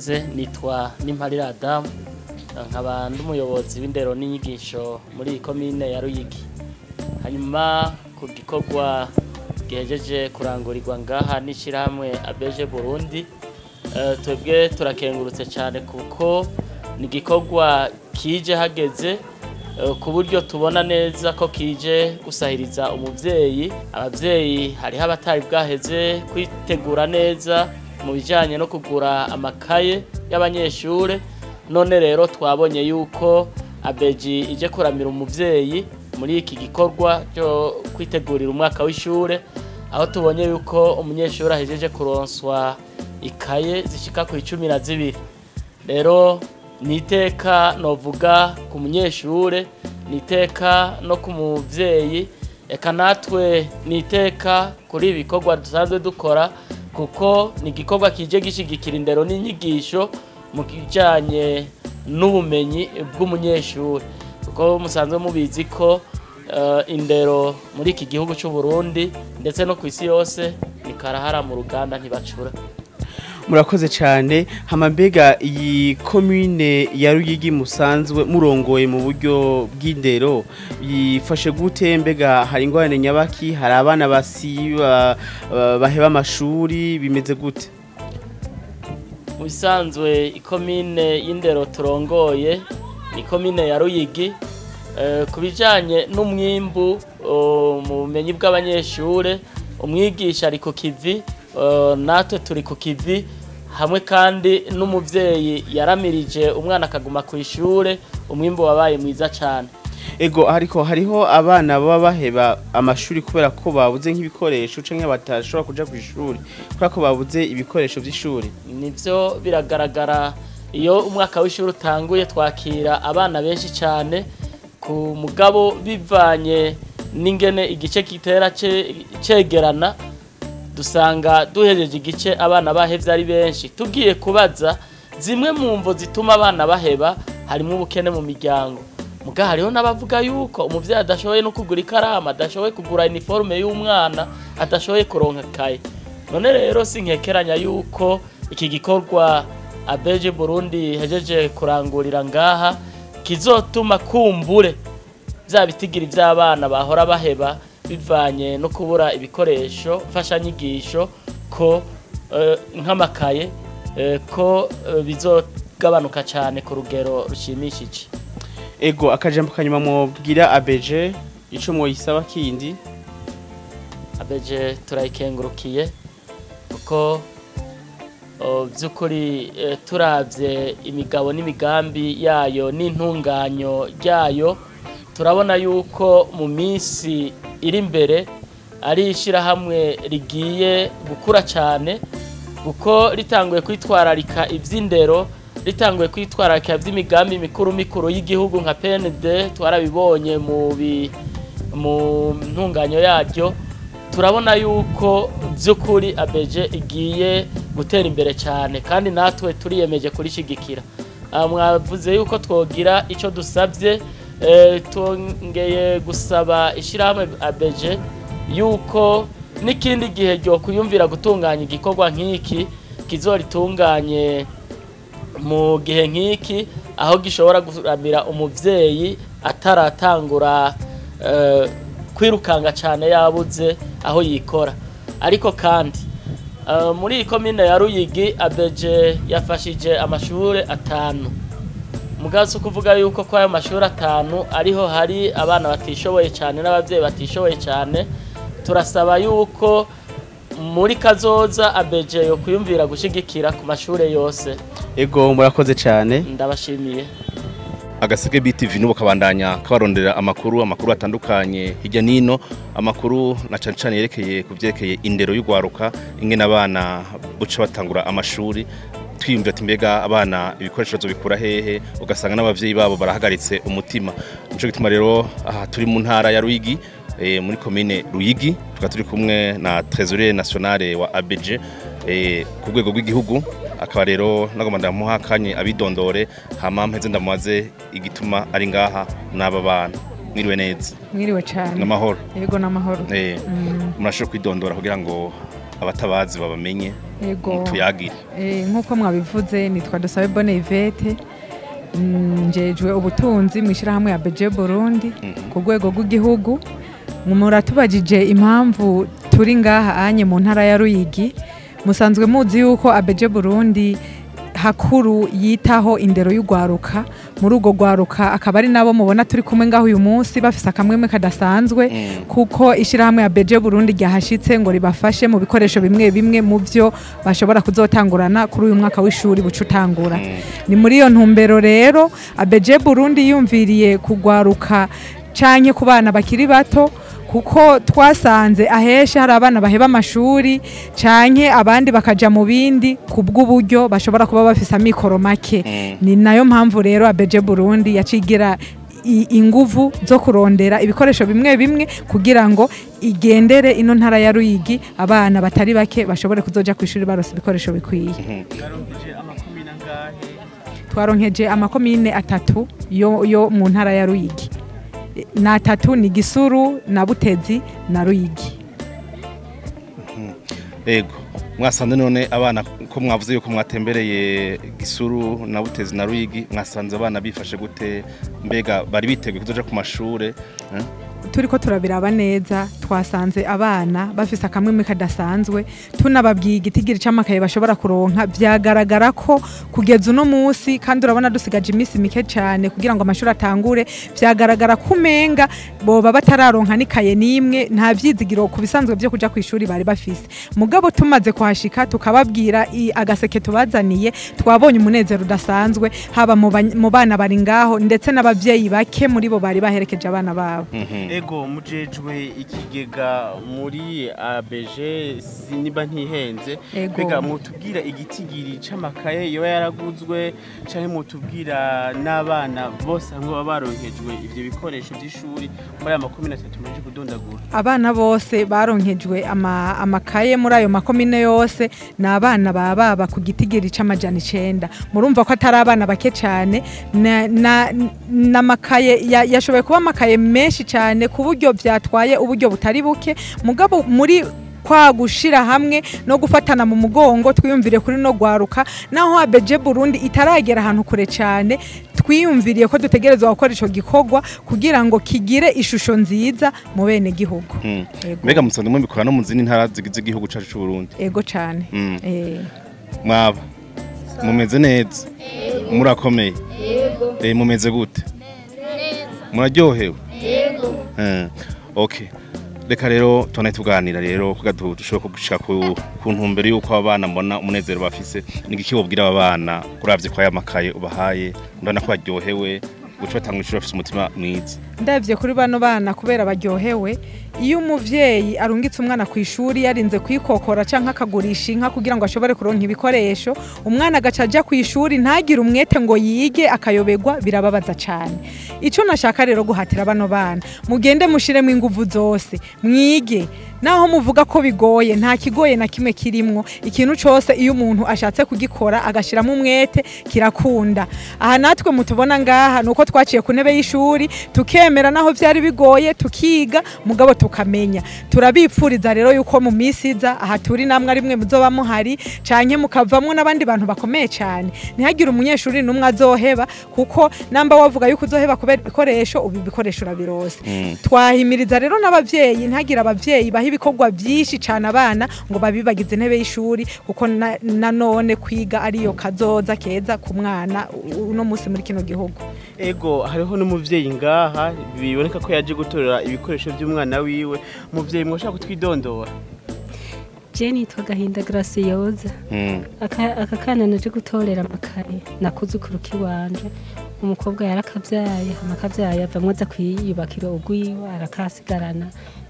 murakoze nitwa Nimparira Adam nkaba ndumuyobozi w'indero n'inyigisho muri komine ya Ruyigi. Hanyuma ku gikorwa gihejeje kurangurirwa ngaha n'ishirahamwe ABG Burundi, twebwe turakengurutse cyane kuko ni gikorwa kije hageze ku buryo tubona neza ko kije gusahiriza umuvyeyi. Abavyeyi hariho abatari bwaheze kwitegura neza mu bijanye no kugura amakaye y'abanyeshure, none rero twabonye yuko ABG ije kuramira umuvyeyi muri iki gikorwa cyo kwitegurira umwaka w'ishure, aho tubonye yuko umunyeshure ahejeje kuronswa ikaye zishika ku 12. Rero niteka novuga ku munyeshure, niteka no ku muvyeyi, eka natwe niteka kuri ibikorwa dusanzwe dukora, kuko ni igikorwa kije gishigikira indero n'inyigisho mu kijanye n'ubumenyi bw'umunyeshure, kuko musanzwe mubizi ko indero muri iki gihugu cy'u Burundi ndetse no ku isi yose ni karahara mu ruganda ntibacura. Murakoze cyane. Hamambega iyi commune ya Ruyigi musanzwe murongoye mu buryo bw'indero yifashe gute? Mbega hari ingorane nyabaki? Hari abana basiba baheba amashuri, bimeze gute? Mu bisanzwe ikomine y'indero turongoye ni komine ya Ruyigi. Kubijanye n'umwimbu mu bumenyi bw'abanyeshure, umwigisha ari ku kivi, natwe turi ku kivi hamwe, kandi n'umuvyeyi yaramirije umwana akaguma ku ishure, umwimbu wabaye mwiza cyane. Ego ariko hariho abana baba baheba amashuri kubera ko babuze nk'ibikoresho canke batashobora kuja ku ishuri kubera ko babuze ibikoresho by'ishuri. Nivyo biragaragara, iyo umwaka w'ishuri utanguye twakira abana benshi cyane, ku mugabo bivanye n'ingene igice kitera cegerana, dusanga duhejeje igice abana bahevye ari benshi. Tugiye kubaza zimwe mu mvo zituma abana baheba, harimo ubukene mu miryango. Muga hariho n'abavuga yuko umuvyeyi adashoboye no kugura ikaramu, adashoboye kugura uniforme y'umwana, adashoboye kuronka kaye. None rero sinkekeranya yuko iki gikorwa ABG Burundi hejeje kurangurira ngaha kizotuma kumbure vya bitigiri vy'abana bahora baheba bivanye no kubura ibikoresho mfashanyigisho ko nk'amakaye ko bizogabanuka cyane ku rugero rushimishije. Ego akajambo kanyuma mubwira ABG ico mwoyisaba kindi? ABG turayikengurukiye kuko by'ukuri turavye imigabo n'imigambi yayo n'intunganyo ryayo, turabona yuko mu minsi iri imbere ari ishirahamwe rigiye gukura cyane, kuko ritanguye kwitwararika ivy'indero, ritanguye kwitwararika ivy'imigambi mikuru y'igihugu nka PND. Twarabibonye mu ntunganyo yaryo, turabona yuko by'ukuri ABG igiye gutera imbere cyane, kandi natwe turiyemeje kurishigikira. Mwavuze yuko twogira ico dusavye, twongeye gusaba ishirahamwe ABG yuko n'ikindi gihe ryo kuyumvira gutunganya igikorwa nk'iki kizoritunganye mu gihe nk'iki, aho gishobora guramira umuvyeyi ataratangura kwirukanga cyane yabuze aho yikora. Ariko kandi muri iyi komine ya Ruyigi ABG yafashije amashure 5. Mugaso kuvuga yuko kwa ayo mashuri 5 ariho hari abana batishoboye cyane n'abavyeyi batishoboye cyane. Turasaba yuko muri kazoza ABG yo kuyumvira gushigikira ku mashure yose. Ego murakoze cyane, ndabashimiye. Agaseke BTV nubo kabandanya kabarondera amakuru atandukanye hirya nino, amakuru na cyane yerekeye kuvyerekeye indero y'ugwaruka, ingene abana buca batangura amashuri. Twiyumvira ati mbega abana ibikoresho bikura hehe, ugasanga n'abavyeyi babo barahagaritse umutima. Nico gituma rero aha turi mu ntara ya Ruyigi, muri commune Ruyigi, turi kumwe na Trésorier national wa ABG ku rwego rw'igihugu. Akaba rero nagomba ndamuha kanye abidondore, hama mpeze ndamubaze igituma ari ngaha n'aba bana. Mwiriwe neza? Mwiriwe cyane. Namahoro? Yego namahoro. Murashobora kwidondora kugira ngo abatabazi babamenye Ego. tuyagire. Nk'uko mwabivuze nitwa Dusabe Bonne Yvette, njejwe ubutunzi mw'ishirahamwe ya BG Burundi ku rwego rw'igihugu. Muratubajije impamvu turi ngaha anye mu ntara ya Ruyigi. Musanzwe muzi yuko ABG Burundi hakuru yitaho indero y'ugwaruka, muri ugo gwaruka akaba ari nabo mubona turi kumwe ngaho uyu munsi bafise akamwemwe kadasanzwe kuko ishirahamwe ya BG Burundi ryahashitse ngo ribafashe mu bikoresho bimwe bimwe mu byo bashobora kuzotangurana kuri uyu mwaka w'ishuri bucutangura. Ni muri iyo ntumbero rero ABG Burundi yumviriye kugwaruka canke ku bana bakiri bato, kuko twasanze aheshe hari abana baheba amashuri canke abandi bakaja mu bindi kubw'uburyo bashobora kuba bafise amikoro make. Ni nayo mpamvu rero ABG Burundi yacigira inguvu zo kurondera ibikoresho bimwe bimwe kugira ngo igendere ino ntara ya Ruyigi abana batari bake bashobore kuzoja kwishuri barose ibikoresho bikwiye. Twaronkeje amakomine 3 yo mu ntara ya Ruyigi. Na 3 ni Gisuru na Butezi na Ruyigi. Ego mwasanze none abana ko mwavuze yuko mwatembereye Gisuru na Butezi na Ruyigi, mwasanze abana bifashe gute, mbega bari biteguye kuzoja ku mashure? Turiko turabiraba neza twasanze abana bafise akamwemwe kadasanzwe, tunababwiye igitigiri c'amakaye bashobora kuronka. Vyagaragara ko kugeza uno munsi, kandi urabona dusigaje imisi mike cyane kugira ngo amashuri atangure, vyagaragara kumenga boba batararonka nikaye nimwe, nta vyizigiro ku bisanzwe byo kuja kwishuri bari bafise. Mugabo tumaze kuhashika tukababwira agaseke tubazaniye, twabonye umunezero udasanzwe haba mu bana bari ngaho ndetse n'abavyeyi bake muri bo bari baherekeje abana babo. Ego mujejwe ikigega muri ABG niba ntihenze, bega mutubwira igitigiri c'amakaye yoba yaraguzwe canke mutubwira n'abana bose hamwe baronkejwe ivyo bikoresho by'ishuri muri aya 13 meje kudondagura? Abana bose baronkejwe amakaye muri ayo makomine yose, n'abana baba ku gitigiri c'amajana 9. Murumva ko atari abana bake cyane, n'amakaye yashoboye kuba amakaye menshi cyane ku buryo byatwaye uburyo butari buke. Mugabo muri kwa gushira hamwe no gufatana mu mugongo twiyumvire kuri no gwaruka, naho ABG Burundi itaragera ahantu kure cyane, twiyumviriye ko dutegerezwa gukora ico gikorwa kugira ngo kigire ishusho nziza mu bene gihugu. Mbega musanzwe mubikora no mu zindi ntara zigize igihugu cacu c'u Burundi? Ego cyane. Mwaba mumeze neza? Murakomeye? Mumeze gute? Muraryohewe? Okay. Reka rero tone tuganira rero kuga dushobora kugushika ku ntumbero yuko abana mbona umunezero bafise, nigiki wobwira abana kuravye kwa yamakaye ubahaye, ndana ko baryohewe guca batanga ishuri bafise umutima mwiza? Ndavye kuri bano bana kubera baryohewe, iyo umuvyeyi arungitse umwana ku ishuri yarinze kwikokora canke akagurisha inka kugira ngo ashobore kuronka ibikoresho, umwana agacaja ku ishuri ntagire umwete ngo yige akayobegwa, birababaza cyane. Ico nashaka rero guhatira bano bana, mugende mushiremo inguvu zose mwige, naho muvuga ko bigoye, nta kigoye na kimwe kirimwo. Ikintu cose iyo umuntu ashatse kugikora agashiramo umwete kirakunda. Aha natwe mutubona ngaha nuko twaciye ku ntebe y'ishuri tukemera, naho vyari bigoye tukiga, mugabo tukamenya. Turabipfuriza rero yuko mu misiza aha turi namwe ari mwe muzoba muhari canke mukavamwo n'abandi bantu bakomeye cyane. Ntihagire umunyeshuri numwe azoheba, kuko namba wavuga yuko uzoheba kubera ibikoresho, ubu ibikoresho urabirose. Twahimiriza rero n'abavyeyi, ntihagire abavyeyi bahi ibikorwa byinshi cyane abana ngo babibagize intebe y'ishuri, kuko nanone kwiga ariyo kazoza keza ku mwana uno munsi muri kino gihugu. Ego hariho n'umuvyeyi ngaha biboneka ko yaje gutorera ibikoresho by'umwana wiwe. Muvyeyi mwoshaka kutwidondora? Jenny Twagahinda Graciosa. Aka kana naje gutorera amakaye nakuzukuru kiwanje. Umukobwa yarakavyaye, amakavyaye avamwe za kwiyubakira ugwiwe arakasigarana.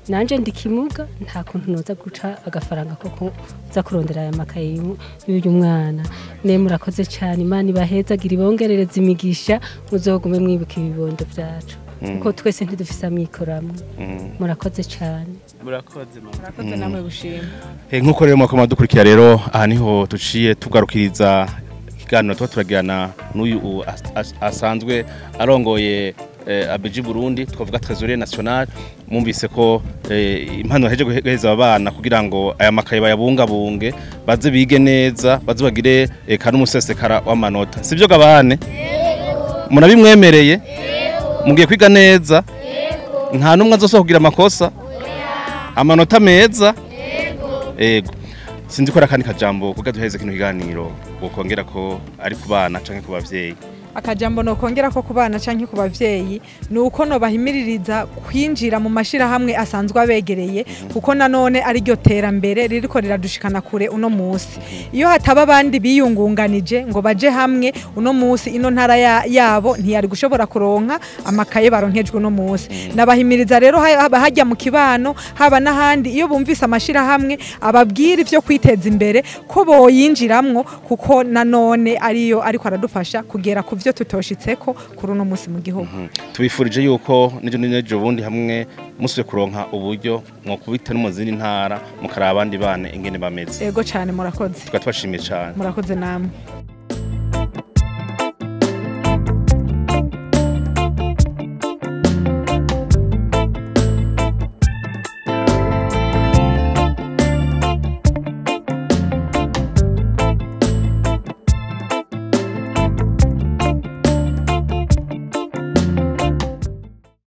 Nanje ndikimuga nta kuntu noza guca agafaranga koko za kurondera aya makaye y'uyu mwana. Ne murakoze cyane, Imana ibahezagira ibongerereza imigisha, muzogume mwibuka ibibondo byacu. Kuko twese ntidufise amikoramo. Murakoze cyane. Murakoze namwe gushima. Nkuko rero mwakoma dukurikira rero, aha niho tuciye tugarukiriza ikiganiro turagirana n'uyu asanzwe arongoye ABG Burundi, twavuga Trésorier National. mwumvise ko impano heje guheza abana kugira ngo aya makaye bayabungabunge baze bige neza baze bagire kana umusesekara w'amanota sivyo gabane munabimwemereye mugiye kwiga neza nta numwe azosohoka kugira amakosa amanota meza ego sinzi ko rakani kajambo kuga duheze kino kiganiro ukongera ko ari ku bana canke ku bavyeyi akajambo no kongera ko ku bana canke ku bavyeyi nuko no bahimiririza kwinjira mu mashira hamwe asanzwe abegereye kuko nanone ari ryo terambere ririko riradushikana kure uno musi iyo hataba abandi biyungunganije ngo baje hamwe uno musi ino ntara yabo ntiyari gushobora kuronka amakaye baronkejwe uno musi nabahimiriza rero hajya mu kibano haba n'ahandi iyo bumvise amashira hamwe ababwira ivyo kwiteza imbere ko boyinjiramwo kuko nanone ariyo ariko aradufasha kugera ku vyo tutoshitseko kuri uno musi mu gihugu tubifurije yuko nejo bundi hamwe musubye kuronka uburyo mwo kubita no mu zindi ntara mukaraba abandi bana ingene bameze ego cyane murakoze twashimiye cyane murakoze namwe